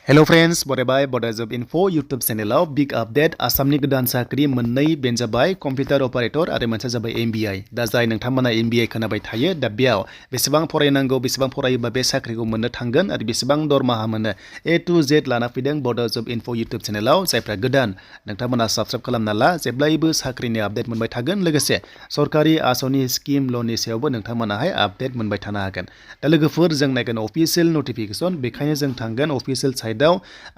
Hello friends, बरायबाय Bodo Job Info YouTube चेनेलाव big update आसामनि गोदान साख्रि मोननै बेनो जाबाय कम्पिउटार अपारेटर आरो मोनसे जाबाय MVI दा जाय नोंथांमोना MVI खोनाबाय थायो दा बेयाव बेसेबां फरायनांगौ बेसेबां फरायोबा बे साख्रिखौ मोननो थांगोन आरो बेसेबां दरमाहा मोनो A to Z लाना फैदों Bodo Job Info YouTube चेनेलाव जायफ्रा गोदान नोंथांमोना साबस्क्राइब खालामना ला जेब्लायबो साख्रिनि आपडेट मोनबाय थागोन लोगोसे सरकारि आसनि स्किम लननि सायावबो नोंथांमोनाहाय आपडेट मोनबाय थानो हागोन दा लोगोफोर जों नायगोन अफिशियेल नटिफिकेशन बेखायनो जों थांगोन अफिशियेल साइटआव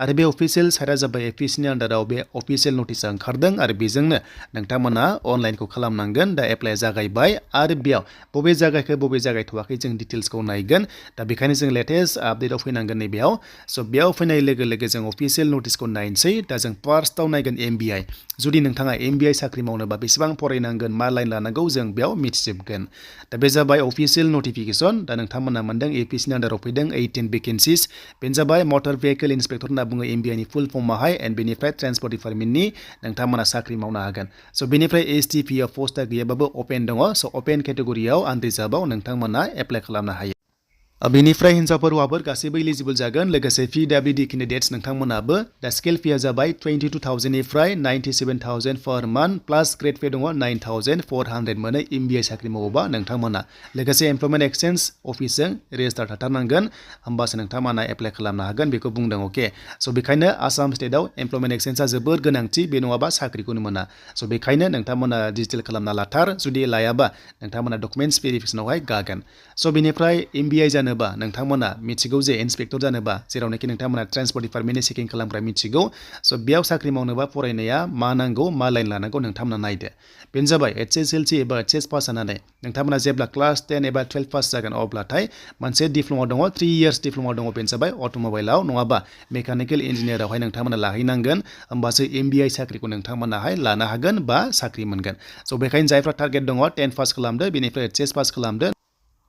आरो बे अफिशियेल साइटआ जाबाय एपिसनि आन्डाराव बे अफिशियेल नटिसआ ओंखारदों आरो बेजोंनो नोंथांमोना अनलाइनखौ खालामनांगोन दा एप्लाइ जागायबाय आरो बेयाव बबे जागायखौ बबे जागायथ'वाखै जों डिटेल्सखौ नायगोन दा बेखायनो जों लेटेस्ट आपडेटआव फैनांगोन नैबेयाव स' बेयाव फैनाय लोगो लोगो जों अफिशियेल नटिसखौ नायनोसै दा जों फार्स्टआव नायगोन MVI जुदि नोंथाङा MVI साख्रि मावनोबा बेसेबां फरायनांगोन मा लाइन लानांगौ जों बेयाव मिथिजोबगोन दा बे जाबाय अफिशियेल नटिफिकेशन दा नोंथांमोना मोनदों एपिसनि आन्डाराव फैदों 18 भेकेन्सिस बेनो जाबाय मटर भेहिकेल इन्सपेक्टर होनना बुङो MVI नि फुल फर्माहाय एन्ड बेनिफ्राय ट्रान्सपर्ट डिपार्टमेन्टनि नोंथांमोना साख्रि मावनो हागोन स' बेनिफ्राय STP आव पस्टआ गैयाबाबो अपेन दङ स' अपेन केटेगरियाव आनरिजार्भआव नोंथांमोना एप्लाइ खालामनो हायो बेनिफ्राय हिन्जावफोर हौवाफोर गासैबो इलिजिबल जागोन लोगोसे PWD केन्डिडेट्स नोंथांमोनाबो दा स्केल फिया जाबाय 22,000 निफ्राय 97,000 पर मान्थ प्लास ग्रेड पे दङ 9,400 मोनो MVI साख्रि मावोबा नोंथांमोना लोगोसे एमप्लयमेन्ट एक्सचेन्ज अफिसजों रेजिस्टार थाथारनांगोन होमबासो नोंथांमोना एप्लाइ खालामनो हागोन बेखौ बुंदों अके स' बेखायनो आसाम स्टेटआव एमप्लयमेन्ट एक्सचेन्जआ जोबोर गोनांथि बे नङाबा साख्रिखौनो मोना स' बेखायनो नोंथांमोना डिजिटेल खालामना लाथार जुदि लायाबा नोंथांमोना डकुमेन्टस भेरिफिकेसनावहाय गागोन स' बेनिफ्राय MVI जानोबा नोंथांमोना मिथिगौ जे इन्सपेक्टर जानोबा जेरावनाखि नोंथांमोना ट्रान्सपर्ट डिपार्टमेन्टनि चेकिं खालामग्रा मिथिगौ स' बेयाव साख्रि मावनोबा फरायनाया मा नांगौ मा लाइन लानांगौ नोंथांमोना नायदो बेनो जाबाय HSLC एबा HS पास जानानै नोंथांमोना जेब्ला क्लास 10 एबा 12 पास जागोन अब्लाथाय मोनसे डिप्ल'मा दङ 3 इयार्स डिप्ल'मा दङ बेनो जाबाय अट'मबाइलाव नङाबा मेकानिकेल इन्जिनियारावहाय नोंथांमोना लाहैनांगोन होमबासो MVI साख्रिखौ नोंथांमोनाहाय लानो हागोन बा साख्रि मोनगोन स' बेखायनो जायफ्रा टारगेट दङ 10 पास खालामदो बेनिफ्राय HS पास खालामदो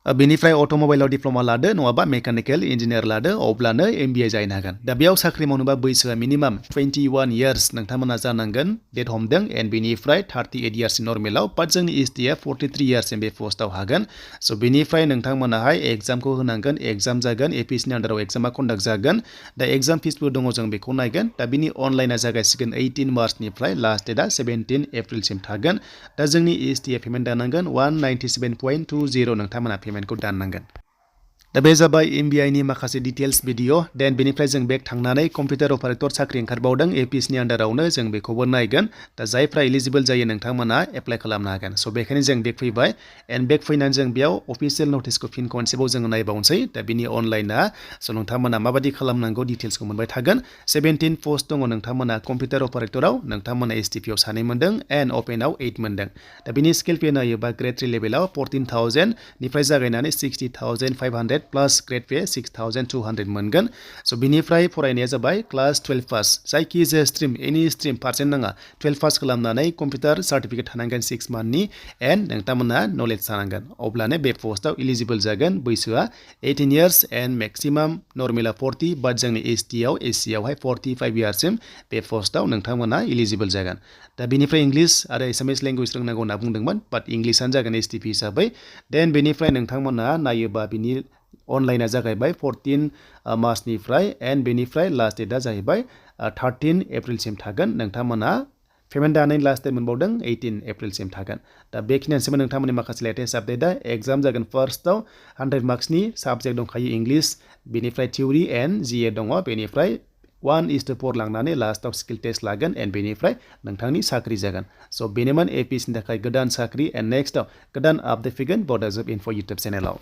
बेनिफ्राय अट'मबाइलाव डिप्ल'मा लादो नङाबा मेकानिकेल इन्जिनियार लादो अब्लानो MVI जाहैनो हागोन दा बेयाव साख्रि मावनोबा बैसोआ मिनिमाम 21 इयार्स नोंथांमोना जानांगोन डेट हमदों एन्ड बेनिफ्राय 38 इयार्स नर्मेलाव बाट जोंनि STया 43 इयार्ससिम बे पस्टआव हागोन स' बेनिफ्राय नोंथांमोनाहाय एग्जामखौ होनांगोन एग्जाम जागोन एपिएसनि आन्डाराव एग्जामा कन्डाक्ट जागोन दा एग्जाम फिसबो दङ जों बेखौ नायगोन दा बिनि अनलाइना जागायसिगोन 18 मार्चनिफ्राय लास्ट डेटआ 17 एप्रिलसिम थागोन दा जोंनि STया पेमेन्ट दानांगोन 197.20 नोंथांमोना पेमेन्टखौ दाननांगोन दा बे जाबाय MVI नि माखासे डिटेल्स भिडिअ देन बेनिफ्राय जों बेक थांनानै कम्पिउटार अपारेटर साख्रि ओंखारबावदों एपिएसनि आन्डारावनो जों बेखौबो नायगोन दा जायफ्रा इलिजिबल जायो नोंथांमोना एप्लाइ खालामनो हागोन स' बेखायनो जों बेक फैबाय एन्ड बेक फैनानै जों बेयाव अफिशियेल नटिसखौ फिन खनसेबाव जों नायबावनोसै दा बिनि अनलाइना स' नोंथांमोना माबायदि खालामनांगौ डिटेल्सखौ मोनबाय थागोन 17 पस्ट दङ नोंथांमोना कम्पिउटार अपारेटराव नोंथांमोना STPआव 2 मोनदों एन्ड अपेनाव 8 मोनदों दा बिनि स्केल पे नायोबा ग्रेड 3 लेभेलाव 14,000 निफ्राय जागायनानै 60,500 प्लास ग्रेड पे 6,200 मोनगोन स' बिनिफ्राय फरायनाया जाबाय क्लास 12 पास जायखिजाया स्ट्रिम एनि स्ट्रिम पार्सेन्ट नाङा 12 पास खालामनानै कम्पिउटार सार्टिफिकेट थानांगोन 6 मान्थनि एन्ड नोंथांमोना नलेज थानांगोन अब्लानो बे पस्टआव इलिजिबल जागोन बैसोआ 18 इयार्स एन्ड मेक्सिमाम नर्मेला 40 बाट जोंनि SCआवहाय 45 इयार्ससिम बे पस्टआव नोंथांमोना इलिजिबल जागोन दा बेनिफ्राय इंलिश आरो एसामिस लेंगुवेज रोंनांगौ होनना बुंदोंमोन बाट इंलिशानो जागोन STP हिसाबै देन बेनिफ्राय नोंथांमोना नायोबा बिनि अनलाइना जागायबाय 14 मार्चनिफ्राय एन्ड बेनिफ्राय लास्ट डेटआ जाहैबाय 13 एप्रिलसिम थागोन नोंथांमोना पेमेन्ट दानायनि लास्ट डेट मोनबावदों 18 एप्रिलसिम थागोन दा बेखिनियानोसैमोन नोंथांमोननि माखासे लेटेस्ट आपडेटआ एग्जाम जागोन फार्स्टआव 100 मार्क्सनि साबजेक्ट दंखायो इंलिश बेनिफ्राय थिउरि एन्ड GA दङ बेनिफ्राय 1:4 लांनानै लास्टआव स्किल टेस्ट लागोन एन्ड बेनिफ्राय नोंथांनि साख्रि जागोन स' बेनोमोन APSनि थाखाय गोदान साख्रि एन्ड नेक्स्टआव गोदान आपडेट फैगोन Bodo Job Info YouTube चेनेलाव